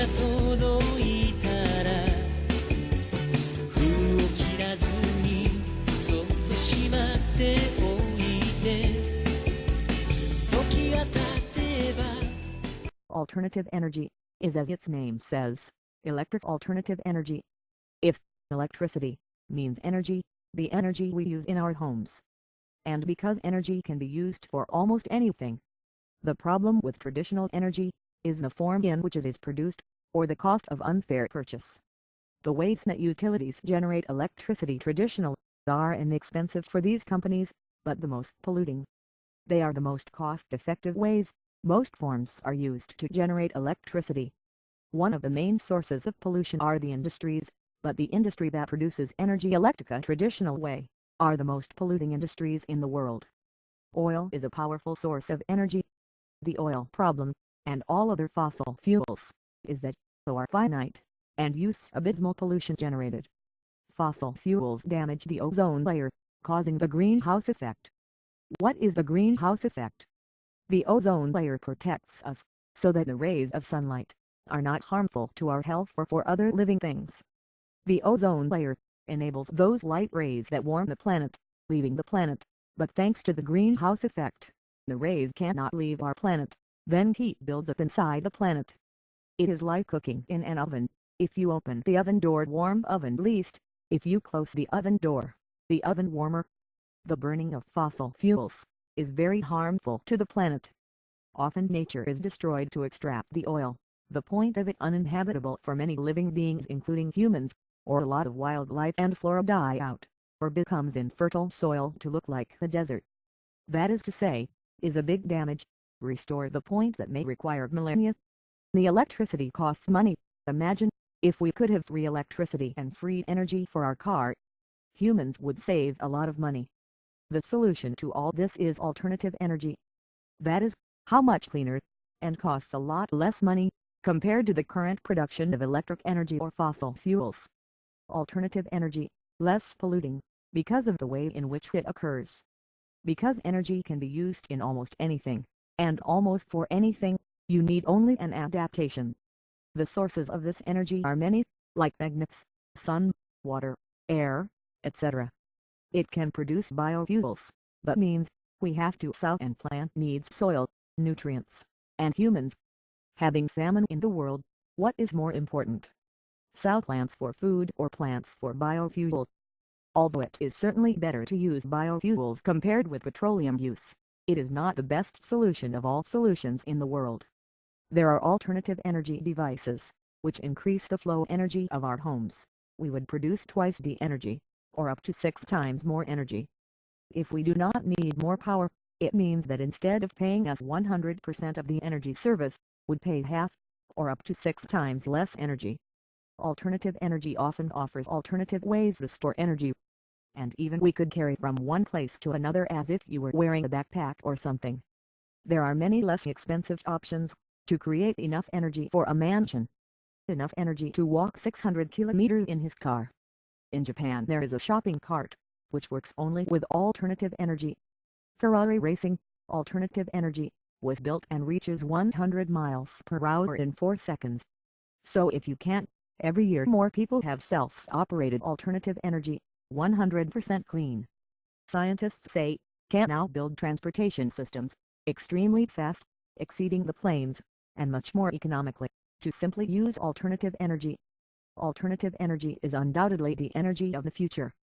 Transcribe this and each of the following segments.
届いたら封を切らずにそっとしまっておいて時が経てば Alternative energy is, as its name says, electric alternative energy. If electricity means energy, the energy we use in our homes. And because energy can be used for almost anything, the problem with traditional energy is the form in which it is produced, or the cost of unfair purchase. The ways that utilities generate electricity traditionally are inexpensive for these companies, but the most polluting. They are the most cost-effective ways. Most forms are used to generate electricity. One of the main sources of pollution are the industries, but the industry that produces energy electrica traditional way are the most polluting industries in the world. Oil is a powerful source of energy. The oil problem, and all other fossil fuels, is that they are finite, and use abysmal pollution generated. Fossil fuels damage the ozone layer, causing the greenhouse effect. What is the greenhouse effect? The ozone layer protects us, so that the rays of sunlight are not harmful to our health or for other living things. The ozone layer enables those light rays that warm the planet, leaving the planet, but thanks to the greenhouse effect, the rays cannot leave our planet, then heat builds up inside the planet. It is like cooking in an oven. If you open the oven door, warm oven least; if you close the oven door, the oven warmer. The burning of fossil fuels is very harmful to the planet. Often nature is destroyed to extract the oil, the point of it uninhabitable for many living beings including humans, or a lot of wildlife and flora die out, or becomes infertile soil to look like the desert. That is to say, is a big damage. Restore the point that may require millennia. The electricity costs money. Imagine, if we could have free electricity and free energy for our car, humans would save a lot of money. The solution to all this is alternative energy. That is, how much cleaner, and costs a lot less money, compared to the current production of electric energy or fossil fuels. Alternative energy, less polluting, because of the way in which it occurs. Because energy can be used in almost anything, and almost for anything, you need only an adaptation. The sources of this energy are many, like magnets, sun, water, air, etc. It can produce biofuels, but means we have to sow, and plant needs soil, nutrients, and humans. Having famine in the world, what is more important? Sow plants for food or plants for biofuel? Although it is certainly better to use biofuels compared with petroleum use, it is not the best solution of all solutions in the world. There are alternative energy devices, which increase the flow energy of our homes. We would produce twice the energy, or up to 6 times more energy. If we do not need more power, it means that instead of paying us 100% of the energy service, would pay half, or up to 6 times less energy. Alternative energy often offers alternative ways to store energy, and even we could carry from one place to another as if you were wearing a backpack or something. There are many less expensive options to create enough energy for a mansion. Enough energy to walk 600 kilometers in his car. In Japan there is a shopping cart, which works only with alternative energy. Ferrari Racing, alternative energy, was built and reaches 100 miles per hour in 4 seconds. So if you can't, every year more people have self-operated alternative energy, 100% clean. Scientists say, can now build transportation systems, extremely fast, exceeding the planes, and much more economically, to simply use alternative energy. Alternative energy is undoubtedly the energy of the future.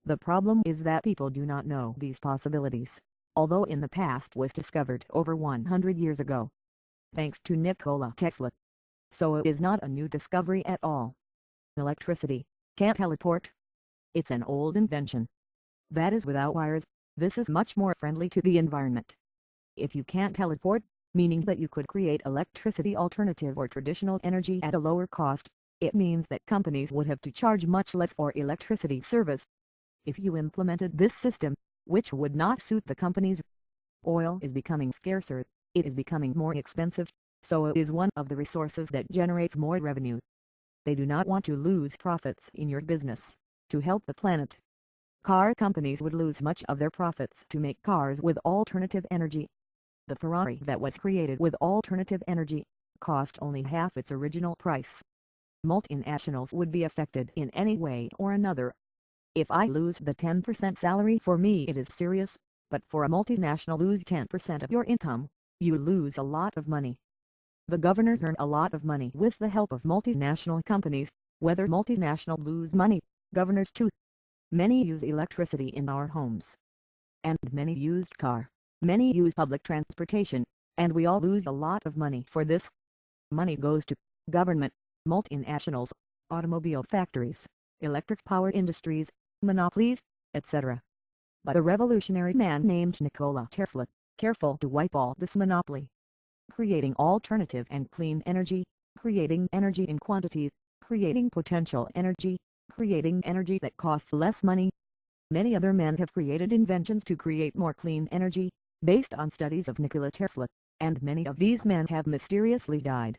The problem is that people do not know these possibilities, although in the past was discovered over 100 years ago, thanks to Nicola Tesla. So it is not a new discovery at all. Electricity can't teleport. It's an old invention. That is without wires. This is much more friendly to the environment. If you can't teleport, meaning that you could create electricity alternative or traditional energy at a lower cost, it means that companies would have to charge much less for electricity service. If you implemented this system, which would not suit the companies, oil is becoming scarcer, it is becoming more expensive, so it is one of the resources that generates more revenue. They do not want to lose profits in your business, to help the planet. Car companies would lose much of their profits to make cars with alternative energy. The Ferrari that was created with alternative energy cost only half its original price. Multinationals would be affected in any way or another. If I lose the 10% salary, for me it is serious, but for a multinational, lose 10% of your income, you lose a lot of money. The governors earn a lot of money with the help of multinational companies. Whether multinational lose money, governors too. Many use electricity in our homes, and many used car. Many use public transportation, and we all lose a lot of money for this. Money goes to government, multinationals, automobile factories, electric power industries, monopolies, etc. But a revolutionary man named Nicola Tesla, careful to wipe all this monopoly, creating alternative and clean energy, creating energy in quantities, creating potential energy, creating energy that costs less money. Many other men have created inventions to create more clean energy, based on studies of Nikola Tesla, and many of these men have mysteriously died.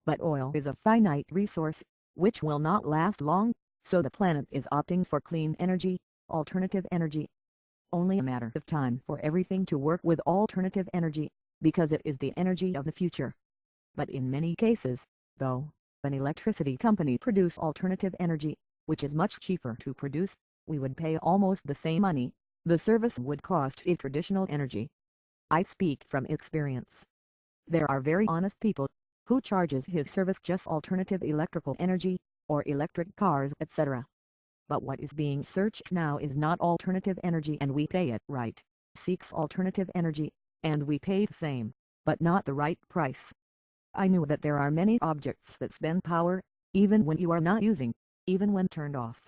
But oil is a finite resource, which will not last long, so the planet is opting for clean energy, alternative energy. Only a matter of time for everything to work with alternative energy, because it is the energy of the future. But in many cases, though, an electricity company produce alternative energy, which is much cheaper to produce, we would pay almost the same money the service would cost a traditional energy. I speak from experience. There are very honest people who charges his service just alternative electrical energy, or electric cars, etc. But what is being searched now is not alternative energy, and we pay it right. Seeks alternative energy, and we pay the same, but not the right price. I knew that there are many objects that spend power, even when you are not using, even when turned off.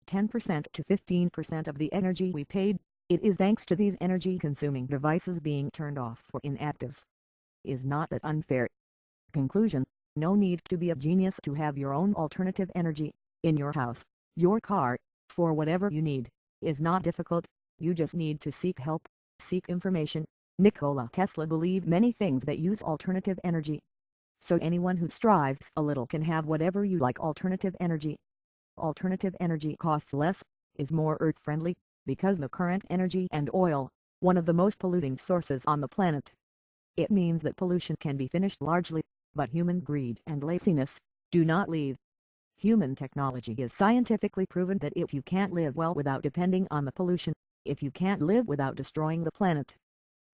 10% to 15% of the energy we paid, it is thanks to these energy-consuming devices being turned off or inactive. Is not that unfair? Conclusion: no need to be a genius to have your own alternative energy, in your house, your car, for whatever you need, is not difficult. You just need to seek help, seek information. Nikola Tesla believed many things that use alternative energy. So anyone who strives a little can have whatever you like. Alternative energy. Alternative energy costs less, is more earth-friendly, because the current energy and oil, one of the most polluting sources on the planet. It means that pollution can be finished largely, but human greed and laziness do not leave. Human technology is scientifically proven that if you can't live well without depending on the pollution, if you can't live without destroying the planet.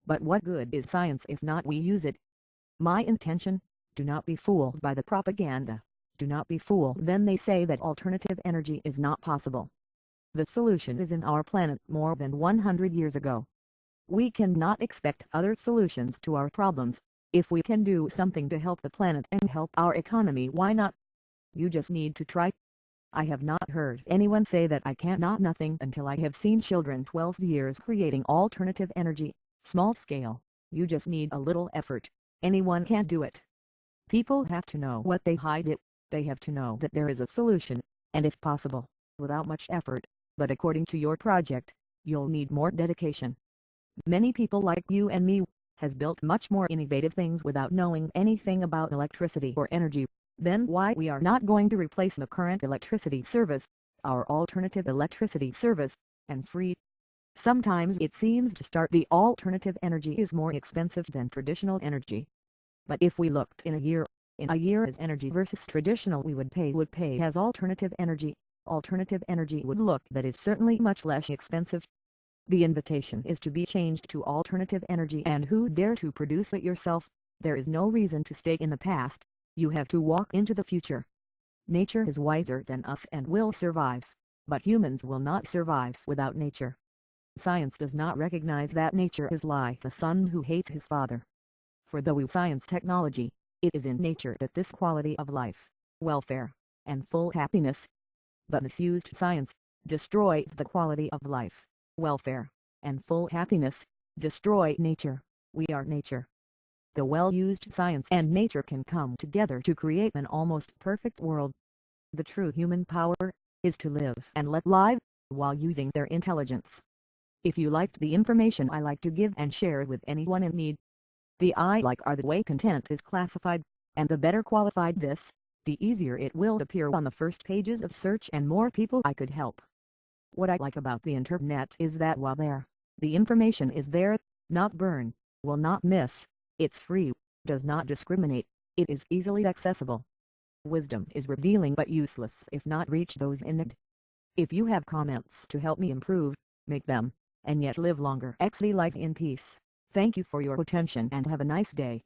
But what good is science if not we use it? My intention: do not be fooled by the propaganda. Do not be fooled when they say that alternative energy is not possible. The solution is in our planet more than 100 years ago. We cannot expect other solutions to our problems. If we can do something to help the planet and help our economy, why not? You just need to try. I have not heard anyone say that I cannot nothing until I have seen children 12 years creating alternative energy, small scale. You just need a little effort. Anyone can do it. People have to know what they hide it. They have to know that there is a solution, and if possible, without much effort. But according to your project, you'll need more dedication. Many people like you and me has built much more innovative things without knowing anything about electricity or energy. Then why we are not going to replace the current electricity service, our alternative electricity service, and free? Sometimes it seems to start the alternative energy is more expensive than traditional energy. But if we looked in a year as energy versus traditional, we would pay as alternative energy. Alternative energy would look that is certainly much less expensive. The invitation is to be changed to alternative energy, and who dare to produce it yourself? There is no reason to stay in the past. You have to walk into the future. Nature is wiser than us and will survive, but humans will not survive without nature. Science does not recognize that nature is like the son who hates his father. For though we science technology, it is in nature that this quality of life, welfare, and full happiness. But misused science destroys the quality of life, welfare, and full happiness, destroy nature. We are nature. The well-used science and nature can come together to create an almost perfect world. The true human power is to live and let live, while using their intelligence. If you liked the information I like to give and share with anyone in need, the I like are the way content is classified, and the better qualified this, the easier it will appear on the first pages of search and more people I could help. What I like about the internet is that while there, the information is there, not burn, will not miss, it's free, does not discriminate, It is easily accessible. Wisdom is revealing but useless if not reach those in it. If you have comments to help me improve, make them, and yet live longer XD life in peace. Thank you for your attention and have a nice day.